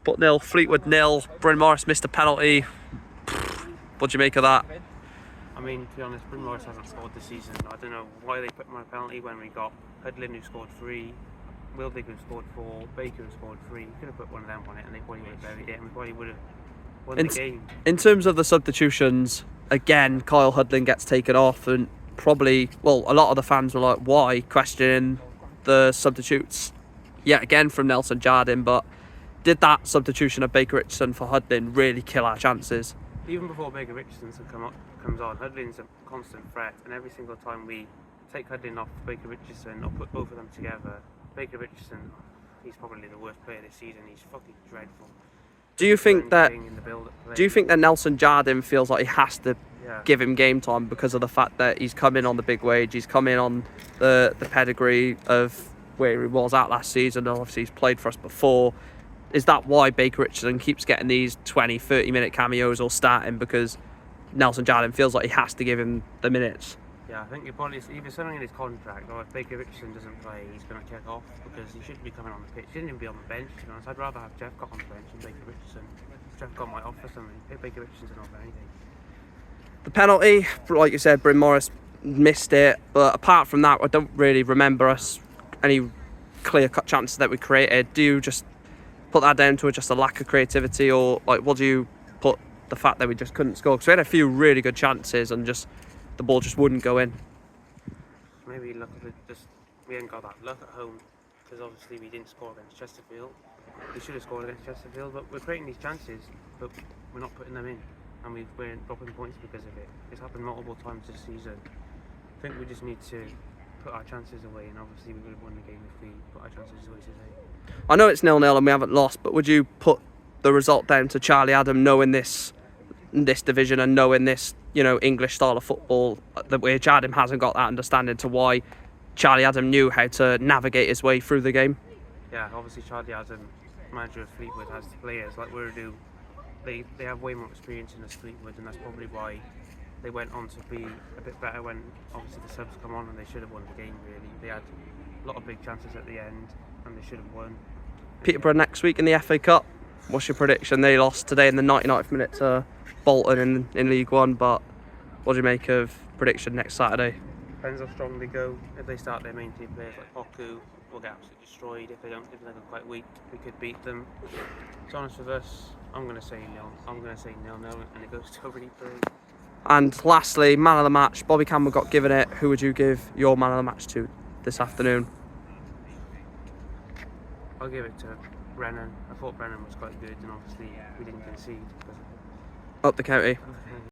Newport 0, Fleetwood 0. Bryn Morris missed a penalty. What do you make of that? I mean, to be honest, Bryn Morris hasn't scored this season. I don't know why they put him on a penalty when we got HUDLIN who scored 3, Wilding who scored 4, Baker who scored 3. You could have put one of them on it and they probably would have buried it and we probably would have won the game. In terms of the substitutions, again, Kyle HUDLIN gets taken off and probably, well, a lot of the fans were like, why? Questioning the substitutes yet again from Nelson Jardine, but did that substitution of Baker Richardson for HUDLIN really kill our chances? Even before Baker Richardson comes on, HUDLIN's a constant threat, and every single time we take HUDLIN off Baker Richardson or put both of them together, Baker Richardson, he's probably the worst player this season. He's fucking dreadful. Do you think that Nelson Jardine feels like he has to give him game time because of the fact that he's come in on the big wage, he's come in on the pedigree of where he was at last season, and obviously he's played for us before? Is that why Baker Richardson keeps getting these 20, 30-minute cameos or starting, because Nelson Jardine feels like he has to give him the minutes? Yeah, I think you're probably either something in his contract, or if Baker Richardson doesn't play, he's going to kick off, because he shouldn't be coming on the pitch. He shouldn't even be on the bench, to be honest. I'd rather have Jeff Cott on the bench than Baker Richardson. Jeff Cott might offer something. Baker Richardson's not for anything. The penalty, like you said, Bryn Morris missed it, but apart from that, I don't really remember us any clear-cut chances that we created. Do you just put that down to just a lack of creativity, or like what do you put the fact that we just couldn't score? Because we had a few really good chances and just the ball just wouldn't go in. Maybe luck of it, we ain't got that luck at home, because obviously we didn't score against Chesterfield. We should have scored against Chesterfield, but we're creating these chances, but we're not putting them in, and we're dropping points because of it. It's happened multiple times this season. I think we just need to put our chances away, and obviously we would have won the game if we put our chances away today. I know it's 0-0 and we haven't lost, but would you put the result down to Charlie Adam knowing this division and knowing this, English style of football, that where Jardine hasn't got that understanding to why Charlie Adam knew how to navigate his way through the game? Yeah, obviously Charlie Adam, manager of Fleetwood, has players like Wurdu. They have way more experience in us Fleetwood, and that's probably why they went on to be a bit better when obviously the subs come on, and they should have won the game really. They had a lot of big chances at the end and they should have won. Peterborough next week in the FA Cup. What's your prediction? They lost today in the 99th minute to Bolton in League One, but what do you make of prediction next Saturday? Depends how strong they go. If they start their main team players like Poku, we'll get absolutely destroyed. If they go quite weak, we could beat them. To be honest with us, I'm going to say 0. I'm going to say 0-0 and it goes to a replay. And lastly, man of the match. Bobby Campbell got given it. Who would you give your man of the match to this afternoon? I'll give it to Brennan. I thought Brennan was quite good, and obviously we didn't concede because of it. Up the county.